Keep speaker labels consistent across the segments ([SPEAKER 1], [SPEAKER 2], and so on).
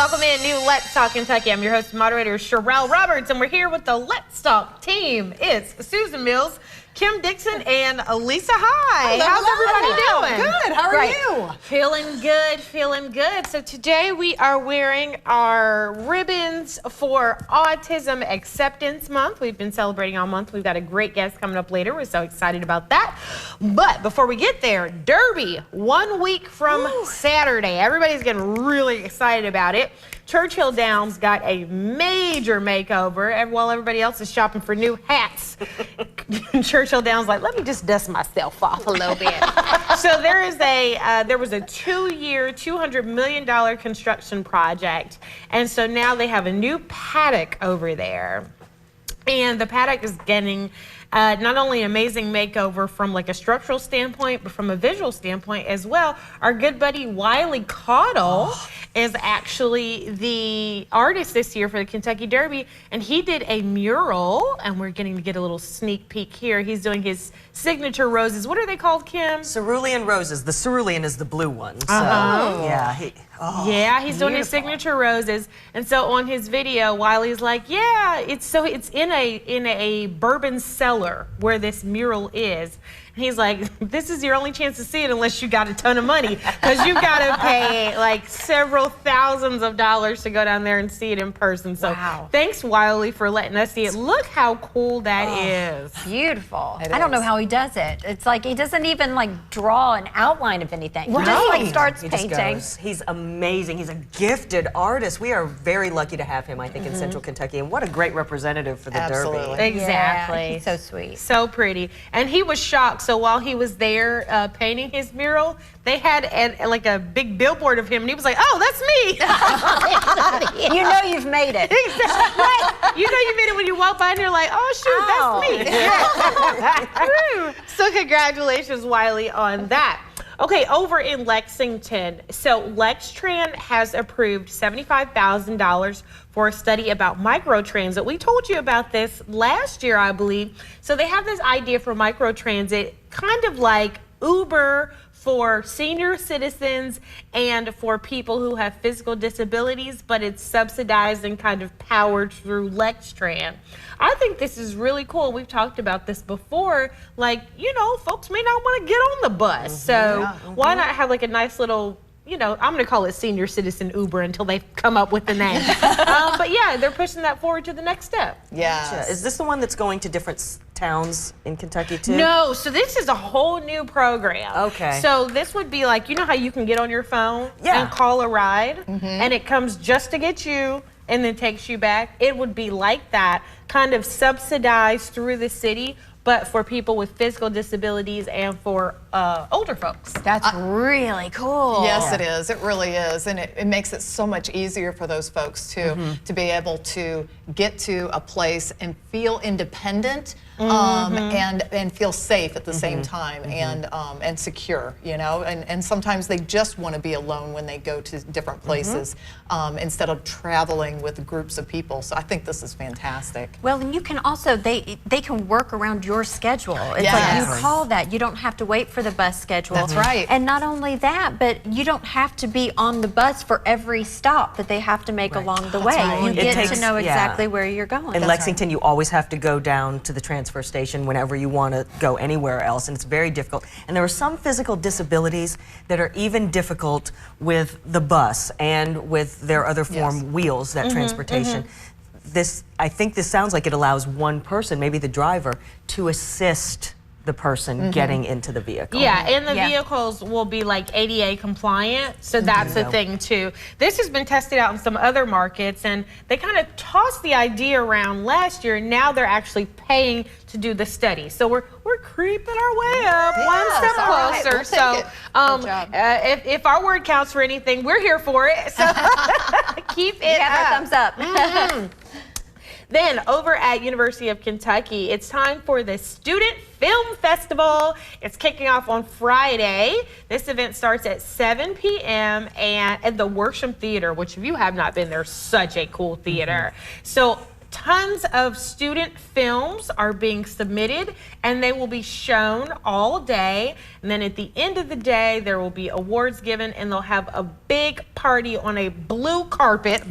[SPEAKER 1] Welcome in, new Let's Talk Kentucky. I'm your host and moderator, Sherelle Roberts, and we're here with the Let's Talk team. It's Susan Mills, Kim Dixon, and Lisa High. How's everybody doing?
[SPEAKER 2] Good. How are you?
[SPEAKER 1] Feeling good, feeling good. So today we are wearing our ribbons for Autism Acceptance Month. We've been celebrating all month. We've got a great guest coming up later. We're so excited about that. But before we get there, Derby, 1 week from Saturday. Everybody's getting really excited about it. Churchill Downs got a major makeover, while everybody else is shopping for new hats. Churchill Downs like, let me just dust myself off a little bit. So there was a 2-year, $200 million construction project, and so now they have a new paddock over there, and the paddock is getting not only an amazing makeover from like a structural standpoint, but from a visual standpoint as well. Our good buddy Wiley Caudle is actually the artist this year for the Kentucky Derby, and he did a mural, and we're getting to get a little sneak peek here. He's doing his signature roses. What are they called, Kim?
[SPEAKER 2] Cerulean roses. The cerulean is the blue one. So, yeah.
[SPEAKER 1] He's doing his signature roses, and so on his video, Wiley's like, yeah, it's in a bourbon cellar where this mural is. And he's like, this is your only chance to see it unless you got a ton of money, because you've got to pay like several thousands of dollars to go down there and see it in person. So thanks, Wiley, for letting us see it. Look how cool that is.
[SPEAKER 3] Beautiful. I don't know how he does it. It's like he doesn't even like draw an outline of anything. He just like starts painting.
[SPEAKER 2] He's amazing. He's a gifted artist. We are very lucky to have him, I think, in Central Kentucky, and what a great representative for the Derby.
[SPEAKER 1] Exactly.
[SPEAKER 3] Yeah, he's so sweet.
[SPEAKER 1] So pretty. And he was shocked. So while he was there painting his mural, they had like a big billboard of him, and he was like, oh, that's me.
[SPEAKER 3] You know you've made it.
[SPEAKER 1] Exactly. Right. You know you made it when you walk by and you're like, oh, shoot, that's me. So congratulations, Wiley, on that. Okay, over in Lexington, so LexTran has approved $75,000 for a study about microtransit. We told you about this last year, I believe. So they have this idea for microtransit, kind of like Uber for senior citizens and for people who have physical disabilities, but it's subsidized and kind of powered through LexTran. I think this is really cool. We've talked about this before. Like, you know, folks may not want to get on the bus. So why not have like a nice little, you know, I'm going to call it senior citizen Uber until they come up with the name. But yeah, they're pushing that forward to the next step.
[SPEAKER 2] Yeah. Is this the one that's going to different towns in Kentucky too?
[SPEAKER 1] No, so this is a whole new program.
[SPEAKER 2] Okay.
[SPEAKER 1] So this would be like, you know how you can get on your phone and call a ride, and it comes just to get you and then takes you back? It would be like that, kind of subsidized through the city, but for people with physical disabilities and for older folks.
[SPEAKER 3] That's really cool.
[SPEAKER 4] Yes, it is. It really is. And it makes it so much easier for those folks to be able to get to a place and feel independent and feel safe at the same time and secure, you know. And sometimes they just want to be alone when they go to different places instead of traveling with groups of people. So I think this is fantastic.
[SPEAKER 3] Well, and you can also, they can work around your schedule. It's like you call that. You don't have to wait for the bus schedule.
[SPEAKER 4] That's right.
[SPEAKER 3] And not only that, but you don't have to be on the bus for every stop that they have to make along the way. You get to know exactly where you're going.
[SPEAKER 2] In Lexington, you always have to go down to the transfer station whenever you want to go anywhere else, and it's very difficult. And there are some physical disabilities that are even difficult with the bus and with their other form wheels, that transportation. I think this sounds like it allows one person, maybe the driver, to assist the person getting into the vehicle.
[SPEAKER 1] Yeah, and the vehicles will be like ADA compliant, so that's the thing too. This has been tested out in some other markets, and they kind of tossed the idea around last year, and now they're actually paying to do the study. So we're creeping our way up one step closer.
[SPEAKER 4] We'll
[SPEAKER 1] so if our word counts for anything, we're here for it. So keep it up.
[SPEAKER 3] Thumbs up.
[SPEAKER 1] Then over at University of Kentucky, it's time for the Student Film Festival. It's kicking off on Friday. This event starts at 7 p.m. and at the Worsham Theater, which if you have not been there, such a cool theater. So tons of student films are being submitted, and they will be shown all day. And then at the end of the day, there will be awards given, and they'll have a big party on a blue carpet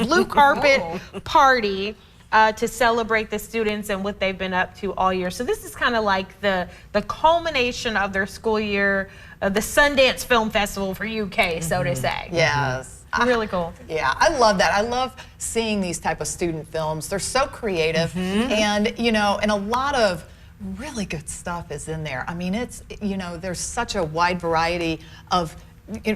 [SPEAKER 1] party to celebrate the students and what they've been up to all year. So this is kind of like the culmination of their school year, the Sundance Film Festival for UK, so to say.
[SPEAKER 4] Yes.
[SPEAKER 1] Really cool.
[SPEAKER 4] Yeah, I love that. I love seeing these type of student films. They're so creative, and and a lot of really good stuff is in there. I mean, it's there's such a wide variety of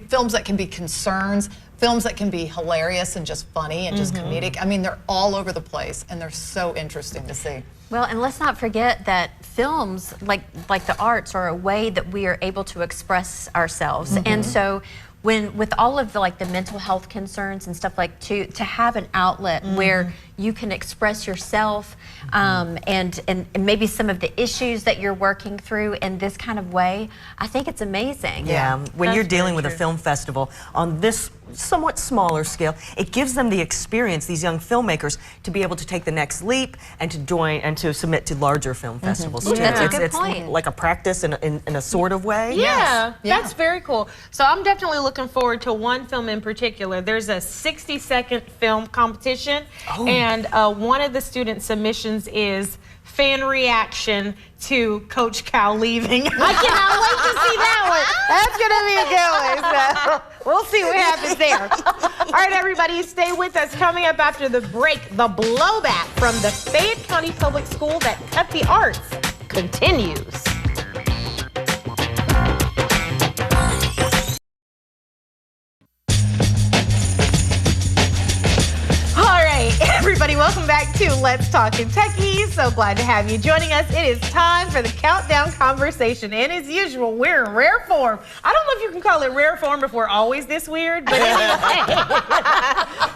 [SPEAKER 4] films that can be concerns, films that can be hilarious and just funny and just comedic. I mean, they're all over the place, and they're so interesting to see.
[SPEAKER 3] Well, and let's not forget that films, like the arts, are a way that we are able to express ourselves. And so with all of the mental health concerns and stuff, to have an outlet where you can express yourself and maybe some of the issues that you're working through in this kind of way, I think it's amazing.
[SPEAKER 2] Yeah, when you're dealing with a film festival on this somewhat smaller scale, it gives them the experience, these young filmmakers, to be able to take the next leap and to join and to submit to larger film festivals.
[SPEAKER 3] Ooh, that's a good
[SPEAKER 2] it's
[SPEAKER 3] point.
[SPEAKER 2] like a practice in a sort of way.
[SPEAKER 1] Yeah,
[SPEAKER 4] Yes.
[SPEAKER 1] that's very cool. So I'm definitely looking forward to one film in particular. There's a 60-second film competition, and one of the student submissions is fan reaction to Coach Cal leaving. I cannot wait to see that one. That's going to be a good one. So we'll see what happens there. All right, everybody, stay with us. Coming up after the break, the blowback from the Fayette County Public School that cut the arts continues. Everybody, welcome back to Let's Talk Kentucky. So glad to have you joining us. It is time for the countdown conversation. And as usual, we're in rare form. I don't know if you can call it rare form if we're always this weird, but anyway.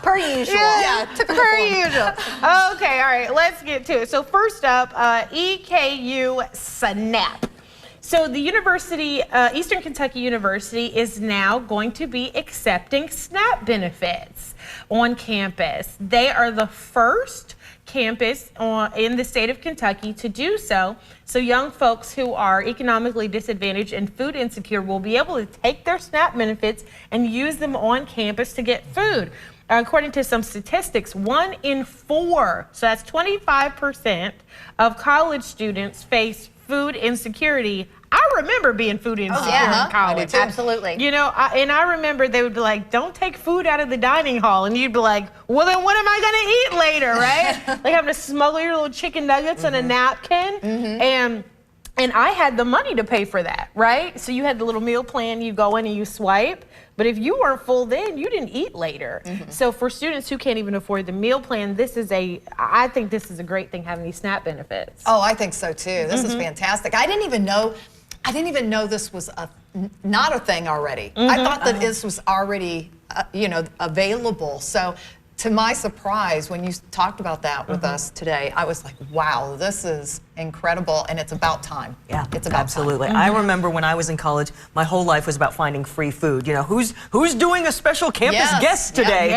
[SPEAKER 3] Per usual.
[SPEAKER 1] Yeah, per usual. Okay, all right, let's get to it. So first up, EKU SNAP. So the university, Eastern Kentucky University, is now going to be accepting SNAP benefits on campus. They are the first campus in the state of Kentucky to do so. So young folks who are economically disadvantaged and food insecure will be able to take their SNAP benefits and use them on campus to get food. According to some statistics, 1 in 4, so that's 25% of college students face food insecurity. I remember being food insecure in college.
[SPEAKER 3] Absolutely.
[SPEAKER 1] And I remember they would be like, don't take food out of the dining hall. And you'd be like, well, then what am I going to eat later, right? Like having to smuggle your little chicken nuggets in a napkin. And I had the money to pay for that, right? So you had the little meal plan, you go in and you swipe. But if you weren't full then, you didn't eat later. So for students who can't even afford the meal plan, I think this is a great thing, having these SNAP benefits.
[SPEAKER 4] Oh, I think so too. This is fantastic. I didn't even know this was not a thing already. I thought that this was already, available. So, to my surprise, when you talked about that with us today, I was like, wow, this is incredible, and it's about time.
[SPEAKER 2] Yeah,
[SPEAKER 4] it's about
[SPEAKER 2] absolutely.
[SPEAKER 4] time.
[SPEAKER 2] I remember when I was in college, my whole life was about finding free food. Who's doing a special campus guest today?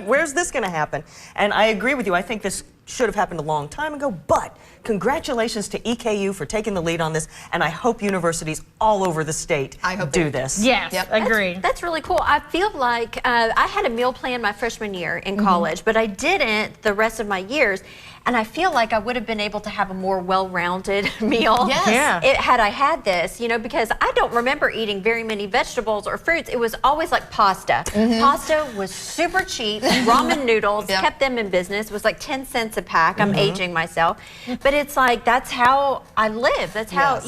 [SPEAKER 2] Where's this gonna happen? And I agree with you. I think this should have happened a long time ago, but congratulations to EKU for taking the lead on this, and I hope universities all over the state do this.
[SPEAKER 1] Yes, agree.
[SPEAKER 3] That's really cool. I feel like I had a meal plan my freshman year in college, but I didn't the rest of my years. And I feel like I would have been able to have a more well-rounded meal had I had this, because I don't remember eating very many vegetables or fruits. It was always like pasta. Pasta was super cheap. Ramen noodles kept them in business. It was like 10 cents a pack. I'm aging myself. But it's like, that's how I live. That's how,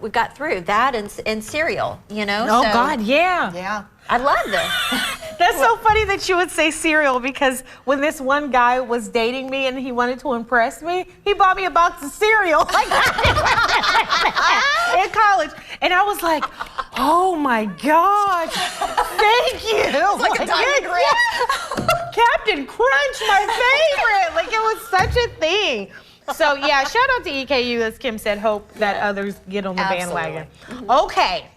[SPEAKER 3] we got through that and cereal,
[SPEAKER 1] Oh, God, yeah.
[SPEAKER 4] Yeah.
[SPEAKER 3] I love this.
[SPEAKER 1] That's so funny that you would say cereal, because when this one guy was dating me and he wanted to impress me, he bought me a box of cereal like in college. And I was like, oh my gosh, thank you.
[SPEAKER 4] It's like a diamond ring.
[SPEAKER 1] Captain Crunch, my favorite. Like, it was such a thing. So yeah, shout out to EKU, as Kim said, hope that others get on the bandwagon. Okay.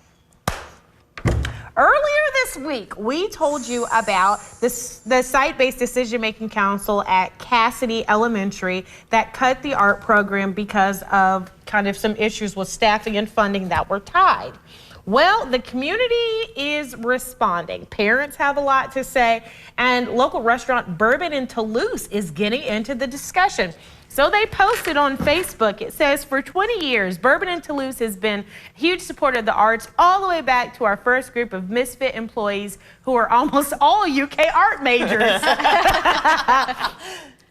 [SPEAKER 1] Earlier this week, we told you about the site-based decision-making council at Cassidy Elementary that cut the art program because of kind of some issues with staffing and funding that were tied. Well, the community is responding. Parents have a lot to say, and local restaurant Bourbon in Toulouse is getting into the discussion. So they posted on Facebook, it says, for 20 years, Bourbon in Toulouse has been a huge supporter of the arts all the way back to our first group of misfit employees who are almost all UK art majors.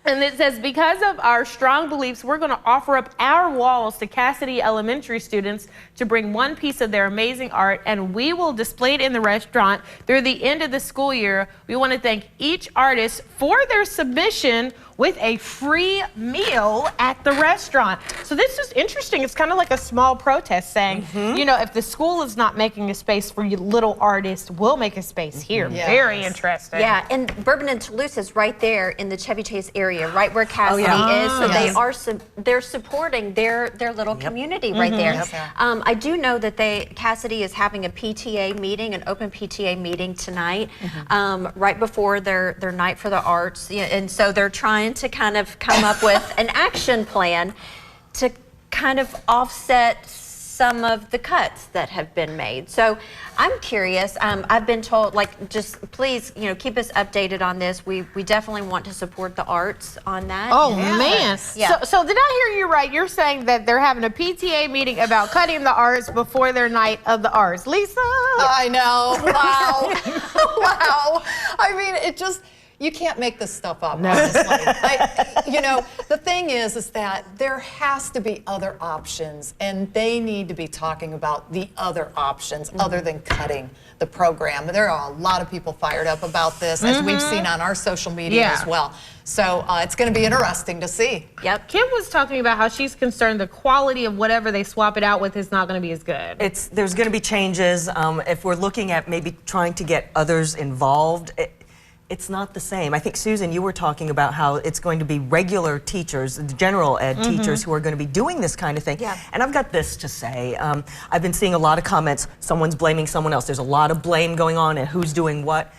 [SPEAKER 1] And it says, because of our strong beliefs, we're going to offer up our walls to Cassidy Elementary students to bring one piece of their amazing art, and we will display it in the restaurant through the end of the school year. We want to thank each artist for their submission with a free meal at the restaurant. So this is interesting. It's kind of like a small protest saying, you know, if the school is not making a space for you little artists, we'll make a space here.
[SPEAKER 4] Yes.
[SPEAKER 1] Very interesting.
[SPEAKER 3] Yeah, and Bourbon and Toulouse is right there in the Chevy Chase area, right where Cassidy is. So they are they're supporting their little community right there.
[SPEAKER 4] Yes.
[SPEAKER 3] I do know that Cassidy is having a PTA meeting, an open PTA meeting tonight, right before their night for the arts, and so they're trying to kind of come up with an action plan to kind of offset some of the cuts that have been made. So I'm curious, I've been told, like, just please, you know, keep us updated on this. We definitely want to support the arts on that.
[SPEAKER 1] Oh, man.
[SPEAKER 3] Yeah.
[SPEAKER 1] So did I hear you right? You're saying that they're having a PTA meeting about cutting the arts before their night of the arts. Lisa?
[SPEAKER 4] I know. Wow. Wow. I mean, it just, you can't make this stuff up, honestly. You know, the thing is that there has to be other options, and they need to be talking about the other options other than cutting the program. There are a lot of people fired up about this, as we've seen on our social media as well. So it's going to be interesting to see.
[SPEAKER 3] Yep.
[SPEAKER 1] Kim was talking about how she's concerned the quality of whatever they swap it out with is not going to be as good.
[SPEAKER 2] There's going to be changes. If we're looking at maybe trying to get others involved, it's not the same. I think, Susan, you were talking about how it's going to be regular teachers, general ed teachers who are going to be doing this kind of thing.
[SPEAKER 3] Yeah.
[SPEAKER 2] And I've got this to say. I've been seeing a lot of comments, someone's blaming someone else. There's a lot of blame going on and who's doing what.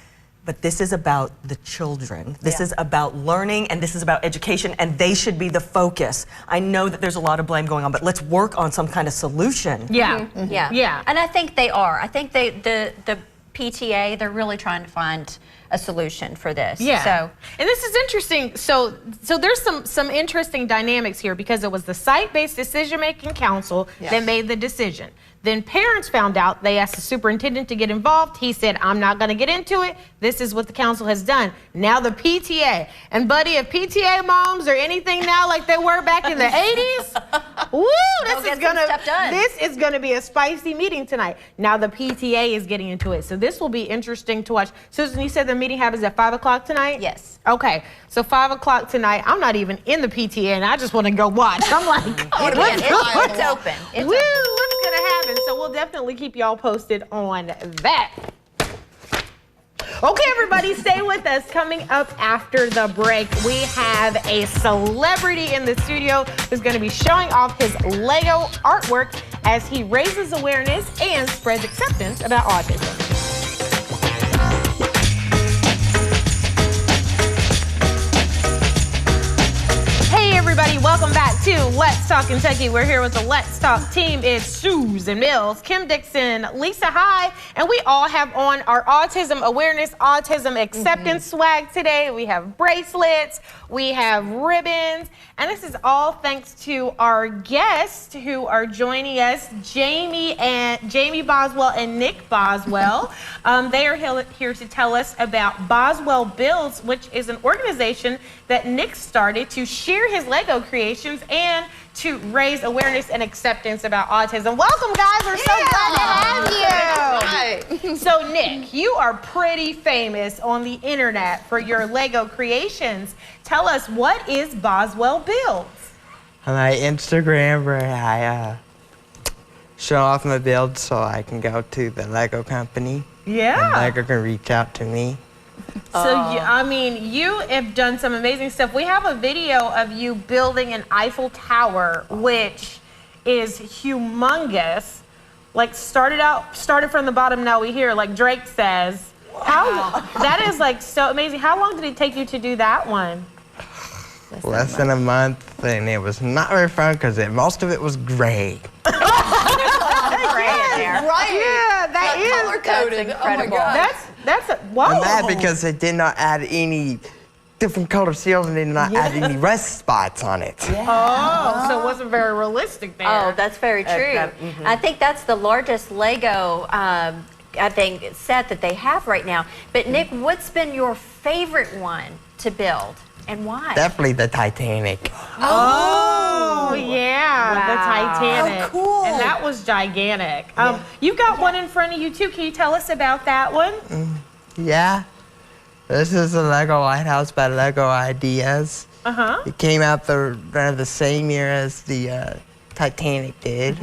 [SPEAKER 2] But this is about the children. This is about learning, and this is about education, and they should be the focus. I know that there's a lot of blame going on, but let's work on some kind of solution.
[SPEAKER 1] Yeah.
[SPEAKER 3] Yeah. And I think they are. I think the PTA, they're really trying to find a solution for this.
[SPEAKER 1] Yeah.
[SPEAKER 3] So,
[SPEAKER 1] and this is interesting. So there's some interesting dynamics here because it was the site-based decision-making council that made the decision. Then parents found out. They asked the superintendent to get involved. He said, I'm not going to get into it. This is what the council has done. Now the PTA. And buddy, if PTA moms are anything now like they were back in the 80s, woo, this is gonna be a spicy meeting tonight. Now the PTA is getting into it. So this will be interesting to watch. Susan, you said the meeting happens at 5 o'clock tonight?
[SPEAKER 3] Yes.
[SPEAKER 1] Okay, so 5 o'clock tonight. I'm not even in the PTA and I just want to go watch. I'm like,
[SPEAKER 3] it's open. It's
[SPEAKER 1] woo,
[SPEAKER 3] open.
[SPEAKER 1] what's gonna happen? So we'll definitely keep y'all posted on that. Okay, everybody, stay with us. Coming up after the break, we have a celebrity in the studio who's going to be showing off his Lego artwork as he raises awareness and spreads acceptance about autism. Hey, everybody, welcome back to Let's Talk Kentucky. We're here with the Let's Talk team. It's Susan Mills, Kim Dixon, Lisa High, and we all have on our autism awareness, autism acceptance swag today. We have bracelets, we have ribbons, and this is all thanks to our guests who are joining us, Jamie Boswell and Nick Boswell. They are here to tell us about Boswell Builds, which is an organization that Nick started to share his Lego creations and to raise awareness and acceptance about autism. Welcome, guys. We're so glad to have you. So, Nick, you are pretty famous on the internet for your Lego creations. Tell us, what is Boswell Builds?
[SPEAKER 5] On my Instagram, where I show off my builds so I can go to the Lego company.
[SPEAKER 1] Yeah.
[SPEAKER 5] And Lego can reach out to me.
[SPEAKER 1] So, I mean, you have done some amazing stuff. We have a video of you building an Eiffel Tower, which is humongous. like started from the bottom, now we here, like Drake says. That is like so amazing. How long did it take you to do that one?
[SPEAKER 5] Less than a month, and it was not very fun because most of it was gray.
[SPEAKER 4] Right.
[SPEAKER 1] Yeah, that is
[SPEAKER 4] color coded.
[SPEAKER 3] That's incredible.
[SPEAKER 4] Oh my God.
[SPEAKER 1] That's whoa.
[SPEAKER 5] And that because they did not add any different color seals and did not add any rust spots on it.
[SPEAKER 1] Oh, so it wasn't very realistic there.
[SPEAKER 3] Oh, that's very true. I think that's the largest Lego set that they have right now. But Nick, what's been your favorite one to build and why?
[SPEAKER 5] Definitely the Titanic.
[SPEAKER 1] Oh, yeah,
[SPEAKER 3] Wow.
[SPEAKER 1] the Titanic.
[SPEAKER 2] How cool.
[SPEAKER 1] And that was gigantic. You've got one in front of you too. Can you tell us about that one?
[SPEAKER 5] Yeah. This is the Lego Lighthouse by Lego Ideas.
[SPEAKER 1] Uh-huh.
[SPEAKER 5] It came out around the same year as the Titanic did.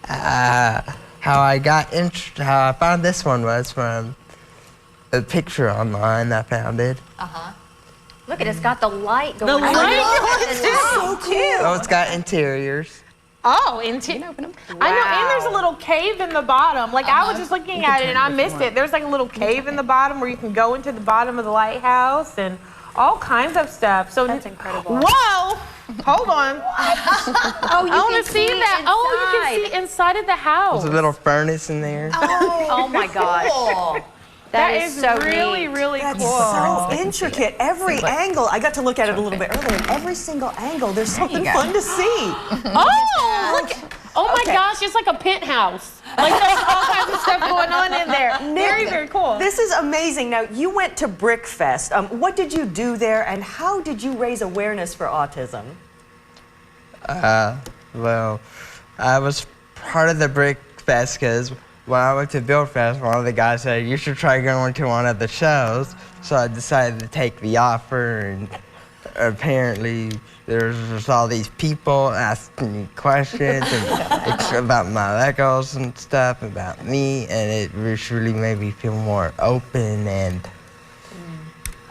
[SPEAKER 5] How I found this one was from a picture online. I found it.
[SPEAKER 3] Look at it, it's got the light going on.
[SPEAKER 1] light going
[SPEAKER 3] so cool.
[SPEAKER 5] Oh, it's got interiors.
[SPEAKER 1] Oh, I know, and there's a little cave in the bottom. Like I was just looking at it and I missed it. There's like a little cave in the bottom where you can go into the bottom of the lighthouse and all kinds of stuff. So
[SPEAKER 3] That's incredible.
[SPEAKER 1] Whoa! Hold on.
[SPEAKER 3] Oh, you
[SPEAKER 1] I want
[SPEAKER 3] can
[SPEAKER 1] to see that.
[SPEAKER 3] inside.
[SPEAKER 1] Oh, you can see inside of the house.
[SPEAKER 5] There's a little furnace in there.
[SPEAKER 3] Oh my gosh.
[SPEAKER 1] That
[SPEAKER 3] is
[SPEAKER 1] is
[SPEAKER 3] so
[SPEAKER 1] really,
[SPEAKER 3] neat.
[SPEAKER 1] really
[SPEAKER 2] That's
[SPEAKER 1] cool.
[SPEAKER 2] so intricate. Every angle. I got to look at it a little bit earlier. Every single angle, there's something fun to see.
[SPEAKER 1] Oh, look. Oh my gosh, it's like a penthouse. Like there's all kinds of stuff going on in there. Very, very cool.
[SPEAKER 2] This is amazing. Now, you went to BrickFest. What did you do there, and how did you raise awareness for autism?
[SPEAKER 5] Well, I was part of the BrickFest because when I went to BuildFest, one of the guys said, you should try going to one of the shows. So I decided to take the offer, and apparently there's all these people asking me questions and about my Legos and stuff, about me, and it just really made me feel more open and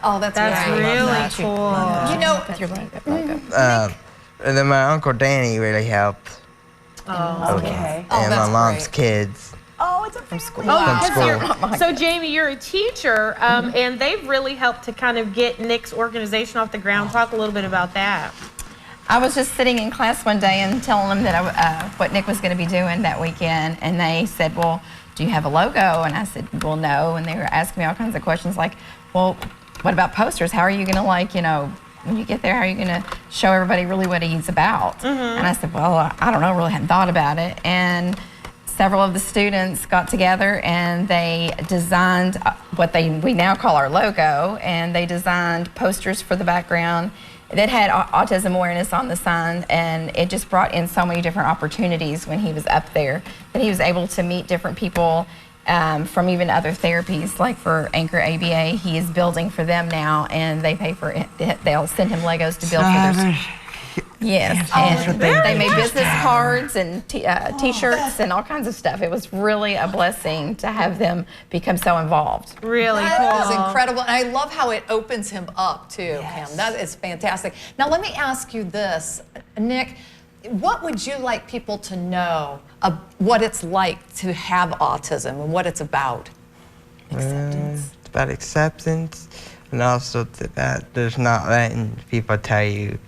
[SPEAKER 4] Oh, that's
[SPEAKER 1] really cool.
[SPEAKER 4] You know,
[SPEAKER 5] and then my Uncle Danny really helped.
[SPEAKER 1] Oh, okay.
[SPEAKER 5] And my
[SPEAKER 4] that's
[SPEAKER 5] mom's
[SPEAKER 4] great.
[SPEAKER 5] kids.
[SPEAKER 2] Oh, it's a from school.
[SPEAKER 1] Oh,
[SPEAKER 5] From school.
[SPEAKER 1] so Jamie, you're a teacher, and they've really helped to kind of get Nick's organization off the ground. Talk a little bit about that.
[SPEAKER 6] I was just sitting in class one day and telling them that what Nick was going to be doing that weekend, and they said, well, do you have a logo? And I said, well, no. And they were asking me all kinds of questions like, well, what about posters? How are you going to, like, you know, when you get there, how are you going to show everybody really what he's about? And I said, well, I don't know, really hadn't thought about it. And several of the students got together and they designed what we now call our logo, and they designed posters for the background that had autism awareness on the sign, and it just brought in so many different opportunities when he was up there that he was able to meet different people from even other therapies. Like for Anchor ABA, he is building for them now, and they pay for it. They'll send him Legos to build for their. Yes, and they made business cards and T-shirts and all kinds of stuff. It was really a blessing to have them become so involved.
[SPEAKER 1] Really
[SPEAKER 4] That
[SPEAKER 1] cool.
[SPEAKER 4] is incredible. And I love how it opens him up, too, Pam. That is fantastic. Now, let me ask you this, Nick. What would you like people to know of what it's like to have autism and what it's about?
[SPEAKER 5] It's about acceptance, and also that there's not letting people tell you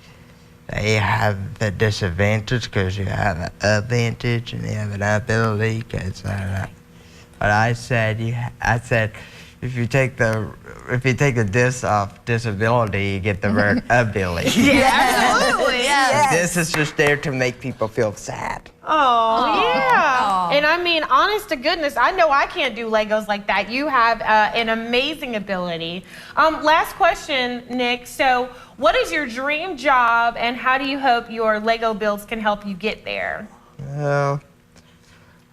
[SPEAKER 5] that you have the disadvantage because you have an advantage and you have an ability. Because what I said, if you take the dis off disability, you get the word ability.
[SPEAKER 1] Absolutely.
[SPEAKER 5] This is just there to make people feel sad.
[SPEAKER 1] Oh, yeah. And I mean, honest to goodness, I know I can't do Legos like that. You have an amazing ability. Last question, Nick. So, what is your dream job, and how do you hope your Lego builds can help you get there?
[SPEAKER 5] Well,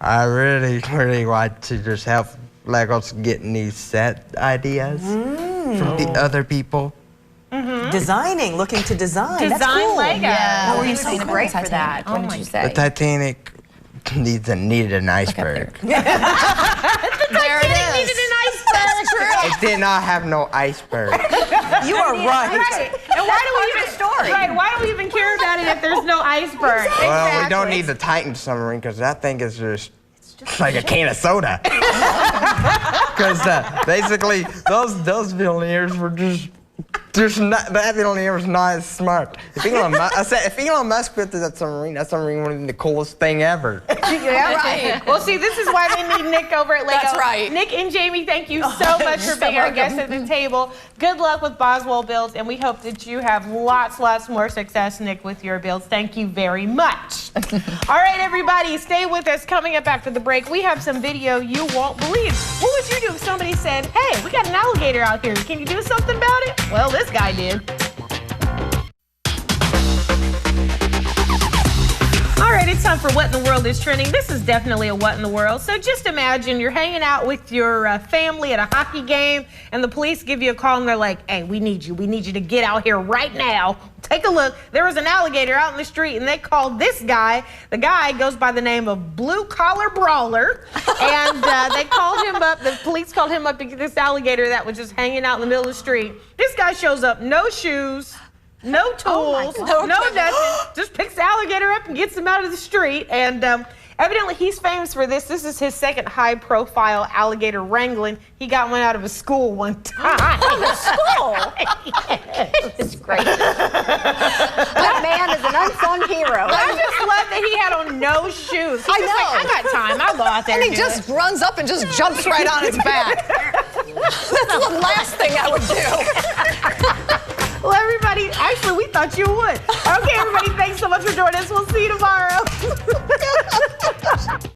[SPEAKER 5] I really, really want to just help Legos get new set ideas from the other people.
[SPEAKER 2] Designing, looking to design. That's
[SPEAKER 1] Design
[SPEAKER 2] cool.
[SPEAKER 1] Lego.
[SPEAKER 6] What were you
[SPEAKER 2] so
[SPEAKER 6] saying
[SPEAKER 2] cool.
[SPEAKER 6] great for that? What did you say?
[SPEAKER 5] The Titanic needed an iceberg.
[SPEAKER 4] There it is.
[SPEAKER 1] Needed an iceberg.
[SPEAKER 5] It did not have no iceberg.
[SPEAKER 2] You are right.
[SPEAKER 1] Right. And why do we even care about it if there's no iceberg?
[SPEAKER 5] Well, we don't need the Titan submarine because that thing is just like a can of soda. Because basically, those billionaires were just not, that billionaire was not as smart. If Elon Musk built that submarine would have been the coolest thing ever.
[SPEAKER 1] Yeah, right. Well, see, this is why they need Nick over at Lego.
[SPEAKER 4] That's right.
[SPEAKER 1] Nick and Jamie, thank you so much for being our guests at the table. Good luck with Boswell builds, and we hope that you have lots more success, Nick, with your builds. Thank you very much. All right, everybody, stay with us. Coming up after the break, we have some video you won't believe. What would you do if somebody said, hey, we got an alligator out here. Can you do something about it? Well, this guy did. All right, it's time for What in the World is Trending. This is definitely a What in the World. So just imagine you're hanging out with your family at a hockey game, and the police give you a call, and they're like, hey, we need you. We need you to get out here right now. Take a look. There was an alligator out in the street, and they called this guy. The guy goes by the name of Blue Collar Brawler, and they called him up. The police called him up to get this alligator that was just hanging out in the middle of the street. This guy shows up, no shoes, no tools, no nothing. Just picks the alligator up and gets him out of the street. And evidently, he's famous for this. This is his second high-profile alligator wrangling. He got one out of a school one time.
[SPEAKER 3] Out of school? It's great. That man is an unsung hero.
[SPEAKER 1] I just love that he had on no shoes. He's
[SPEAKER 4] I
[SPEAKER 1] just
[SPEAKER 4] know.
[SPEAKER 1] like, I got time. I'll go out there
[SPEAKER 4] And he
[SPEAKER 1] do
[SPEAKER 4] just
[SPEAKER 1] it.
[SPEAKER 4] runs up and just jumps right on its back. That's the last thing I would do.
[SPEAKER 1] Well, everybody, actually, we thought you would. Okay, everybody, thanks so much for joining us. We'll see you tomorrow.